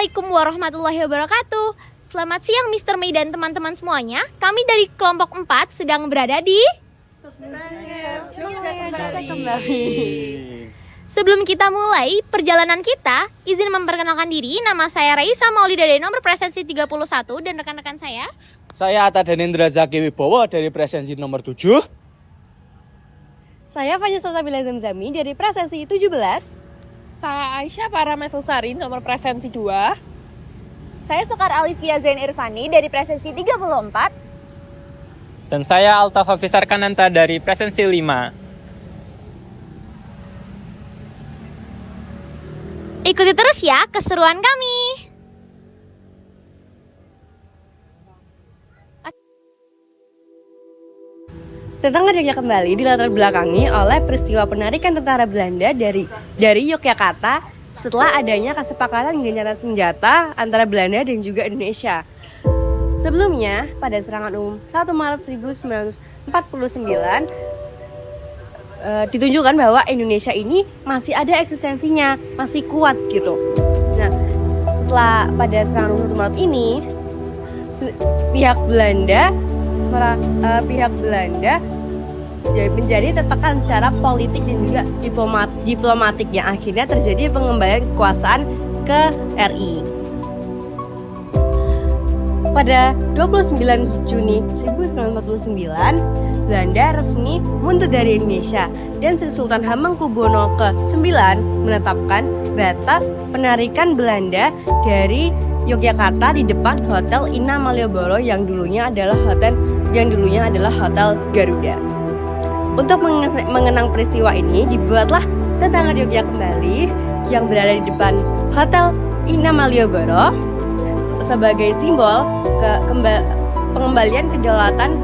Assalamualaikum warahmatullahi wabarakatuh. Selamat siang Mr. Mei dan teman-teman semuanya. Kami dari kelompok 4 sedang berada di Sebelum kita mulai perjalanan kita, izin memperkenalkan diri. Nama saya Raisa Maulida dari nomor presensi 31 dan rekan-rekan saya. Saya Atta Danendra Zaki Wibowo dari presensi nomor 7. Saya Fanya Salsabila Zamzami dari presensi 17. Saya Aisyah Parameselsari nomor presensi 2. Saya Sekar Alifia Zain Irfani dari presensi 34. Dan saya Altafa Fisarkananta dari presensi 5. Ikuti terus ya keseruan kami. Tentang Yogyakarta kembali dilatar belakangi oleh peristiwa penarikan tentara Belanda dari Yogyakarta setelah adanya kesepakatan gencatan senjata antara Belanda dan juga Indonesia. Sebelumnya, pada serangan umum 1 Maret 1949, ditunjukkan bahwa Indonesia ini masih ada eksistensinya, masih kuat gitu. Nah, setelah pada serangan umum 1 Maret ini, pihak Belanda menjadi tertekan secara politik dan juga diplomatik yang akhirnya terjadi pengembalian kekuasaan ke RI. Pada 29 Juni 1949, Belanda resmi mundur dari Indonesia dan Sri Sultan Hamengkubuwono ke-9 menetapkan batas penarikan Belanda dari Yogyakarta di depan Hotel Inna Malioboro yang dulunya adalah Hotel Garuda. Untuk mengenang peristiwa ini, dibuatlah Tentara Yogyakarta kembali yang berada di depan Hotel Inna Malioboro sebagai simbol pengembalian kedaulatan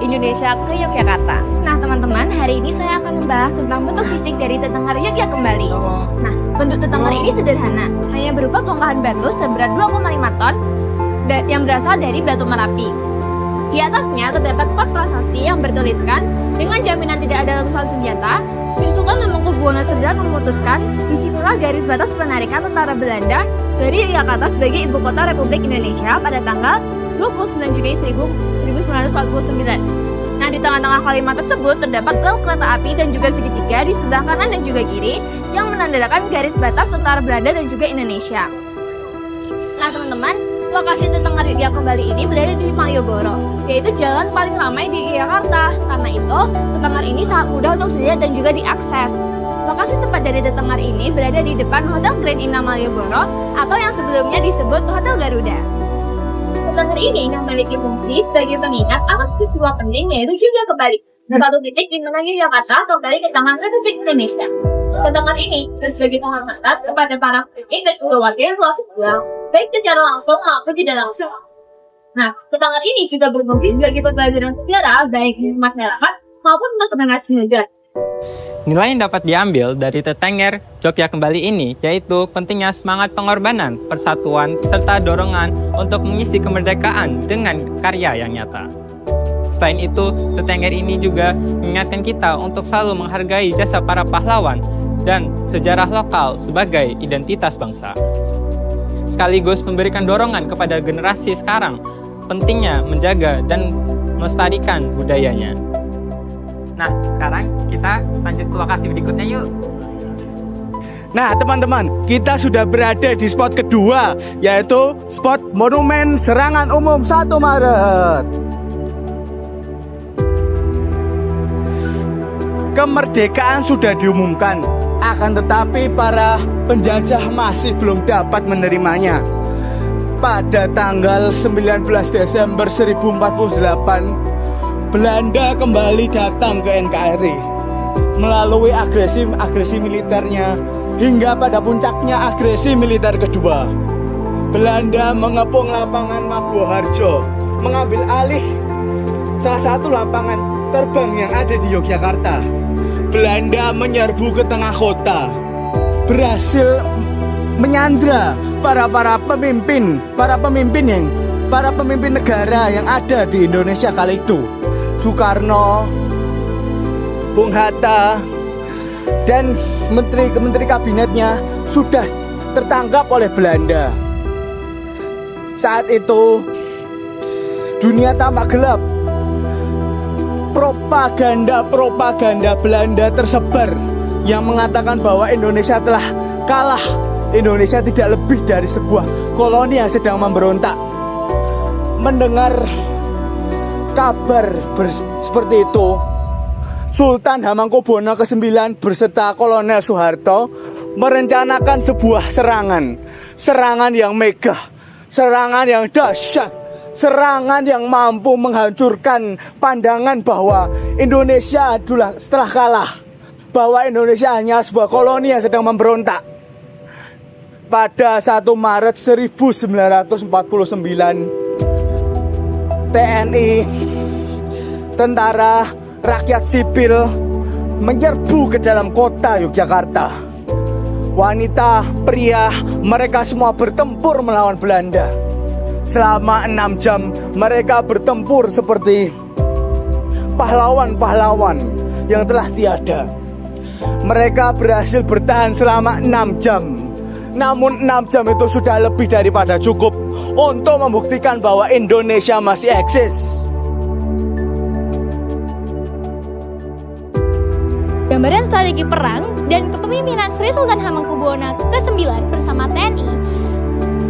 Indonesia ke Yogyakarta. Nah teman-teman, hari ini saya akan membahas tentang bentuk fisik dari Tentara Yogyakarta kembali. Nah, bentuk Tentara ini sederhana, hanya berupa bongkahan batu seberat 2,5 ton yang berasal dari batu Merapi. Di atasnya terdapat 4 prasasti yang bertuliskan, dengan jaminan tidak ada letusan senjata, Sri Sultan Hamengkubuwono IX memutuskan disinilah garis batas penarikan tentara Belanda dari Yogyakarta sebagai ibu kota Republik Indonesia pada tanggal 29 Juni 1949. Nah, di tengah-tengah kalimat tersebut terdapat rel kereta api dan juga segitiga di sebelah kanan dan juga kiri yang menandakan garis batas tentara Belanda dan juga Indonesia. Nah, teman-teman, lokasi Tentara Yogyakarta kembali ini berada di Malioboro, yaitu jalan paling ramai di Yogyakarta. Karena itu, Tentara ini sangat mudah untuk dilihat dan juga diakses. Lokasi tepat dari Tentara ini berada di depan Hotel Grand Inna Malioboro atau yang sebelumnya disebut Hotel Garuda. Tentara ini memiliki fungsi sebagai pengingat akan peristiwa penting yaitu juga kembali suatu titik di mana Yogyakarta kembali ke tangan Republik Indonesia. Tentara ini sebagai penghormatan kepada para pemimpin dan keluarga yang telah berjuang, baik secara langsung maupun tidak langsung. Nah, tentara ini juga berfungsi sebagai pembelajaran sejarah baik di masyarakat maupun untuk generasi muda. Nilai yang dapat diambil dari Tetenger Yogyakarta kembali ini yaitu pentingnya semangat pengorbanan, persatuan, serta dorongan untuk mengisi kemerdekaan dengan karya yang nyata. Selain itu, Tetenger ini juga mengingatkan kita untuk selalu menghargai jasa para pahlawan dan sejarah lokal sebagai identitas bangsa. Sekaligus memberikan dorongan kepada generasi sekarang pentingnya menjaga dan melestarikan budayanya. Nah, sekarang kita lanjut ke lokasi berikutnya yuk. Nah teman-teman, kita sudah berada di spot kedua, yaitu spot Monumen Serangan Umum 1 Maret. Kemerdekaan sudah diumumkan, akan tetapi para penjajah masih belum dapat menerimanya. Pada tanggal 19 Desember 1048, Belanda kembali datang ke NKRI melalui agresi militernya hingga pada puncaknya agresi militer kedua. Belanda mengepung lapangan Maguwoharjo, mengambil alih salah satu lapangan terbang yang ada di Yogyakarta. Belanda menyerbu ke tengah kota, berhasil menyandra para pemimpin negara yang ada di Indonesia kala itu. Soekarno, Bung Hatta, dan menteri kabinetnya sudah tertangkap oleh Belanda. Saat itu dunia tampak gelap. Propaganda Belanda tersebar yang mengatakan bahwa Indonesia telah kalah. Indonesia tidak lebih dari sebuah koloni yang sedang memberontak. Mendengar kabar seperti itu, Sultan Hamengkubuwono ke-9 beserta Kolonel Soeharto merencanakan sebuah serangan yang megah, serangan yang dahsyat, serangan yang mampu menghancurkan pandangan bahwa Indonesia adalah setelah kalah, bahwa Indonesia hanya sebuah koloni yang sedang memberontak. Pada 1 Maret 1949, TNI, tentara rakyat sipil menyerbu ke dalam kota Yogyakarta. Wanita, pria, mereka semua bertempur melawan Belanda. Selama 6 jam mereka bertempur seperti pahlawan-pahlawan yang telah tiada. Mereka berhasil bertahan selama 6 jam. Namun 6 jam itu sudah lebih daripada cukup untuk membuktikan bahwa Indonesia masih eksis. Gambaran strategi perang dan kepemimpinan Sri Sultan Hamengkubuwono ke-9 bersama TNI.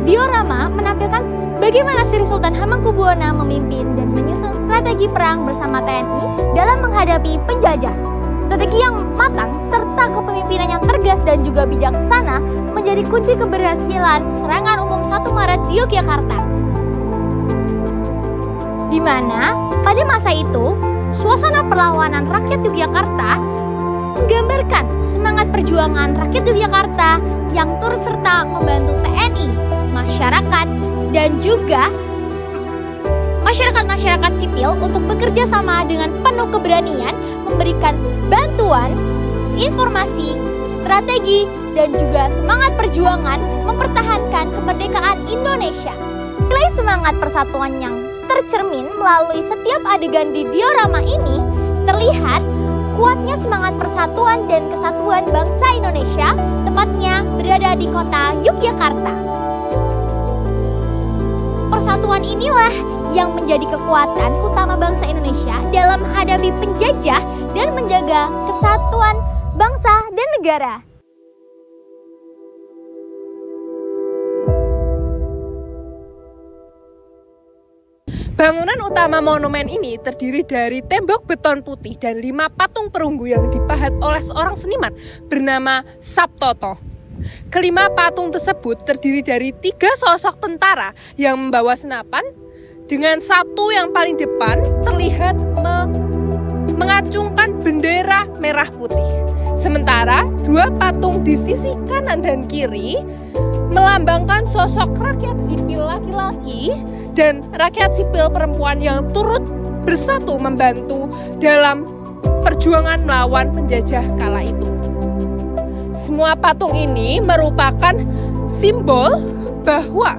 Diorama menampilkan bagaimana Sri Sultan Hamengkubuwono memimpin dan menyusun strategi perang bersama TNI dalam menghadapi penjajah. Strategi yang matang serta kepemimpinan yang tegas dan juga bijaksana menjadi kunci keberhasilan serangan umum 1 Maret di Yogyakarta. Di mana pada masa itu suasana perlawanan rakyat Yogyakarta menggambarkan semangat perjuangan rakyat Yogyakarta yang turut serta membantu TNI, masyarakat, dan juga masyarakat sipil untuk bekerja sama dengan penuh keberanian memberikan bantuan, informasi, strategi, dan juga semangat perjuangan mempertahankan kemerdekaan Indonesia. Nilai semangat persatuan yang tercermin melalui setiap adegan di diorama ini terlihat kuatnya semangat persatuan dan kesatuan bangsa Indonesia, tepatnya berada di kota Yogyakarta. Persatuan inilah yang menjadi kekuatan utama bangsa Indonesia dalam menghadapi penjajah dan menjaga kesatuan bangsa dan negara. Bangunan utama monumen ini terdiri dari tembok beton putih dan 5 patung perunggu yang dipahat oleh seorang seniman bernama Sabtoto. Kelima patung tersebut terdiri dari 3 sosok tentara yang membawa senapan, dengan satu yang paling depan terlihat mengacungkan bendera merah putih. Sementara 2 patung di sisi kanan dan kiri melambangkan sosok rakyat sipil laki-laki dan rakyat sipil perempuan yang turut bersatu membantu dalam perjuangan melawan penjajah kala itu. Semua patung ini merupakan simbol bahwa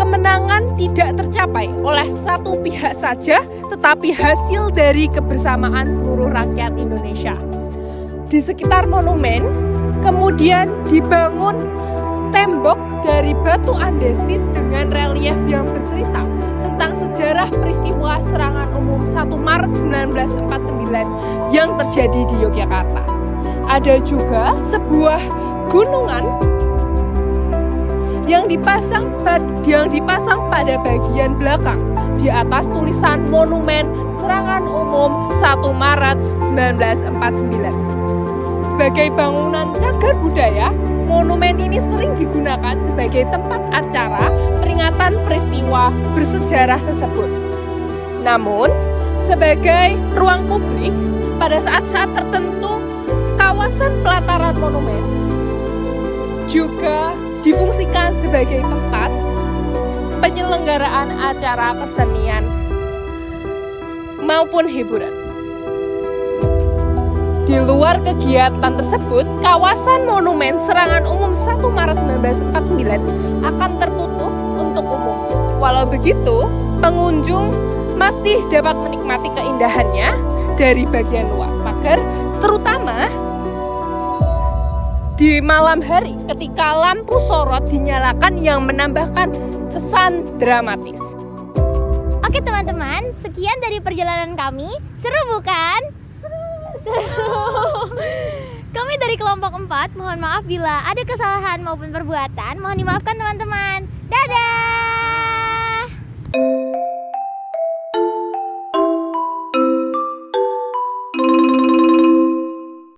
kemenangan tidak tercapai oleh satu pihak saja, tetapi hasil dari kebersamaan seluruh rakyat Indonesia. Di sekitar monumen kemudian dibangun tembok dari batu andesit dengan relief yang bercerita tentang sejarah peristiwa serangan umum 1 Maret 1949 yang terjadi di Yogyakarta. Ada juga sebuah gunungan yang dipasang pada bagian belakang di atas tulisan monumen serangan umum 1 Maret 1949. Sebagai bangunan cagar budaya, monumen ini sering digunakan sebagai tempat acara peringatan peristiwa bersejarah tersebut. Namun, sebagai ruang publik, pada saat-saat tertentu, kawasan pelataran monumen juga difungsikan sebagai tempat penyelenggaraan acara kesenian maupun hiburan. Di luar kegiatan tersebut, kawasan monumen serangan umum 1 Maret 1949 akan tertutup untuk umum. Walau begitu, pengunjung masih dapat menikmati keindahannya dari bagian luar pagar, terutama di malam hari ketika lampu sorot dinyalakan yang menambahkan kesan dramatis. Oke teman-teman, sekian dari perjalanan kami. Seru bukan? Seru. Kami dari kelompok 4, mohon maaf bila ada kesalahan maupun perbuatan. Mohon dimaafkan teman-teman. Dadah!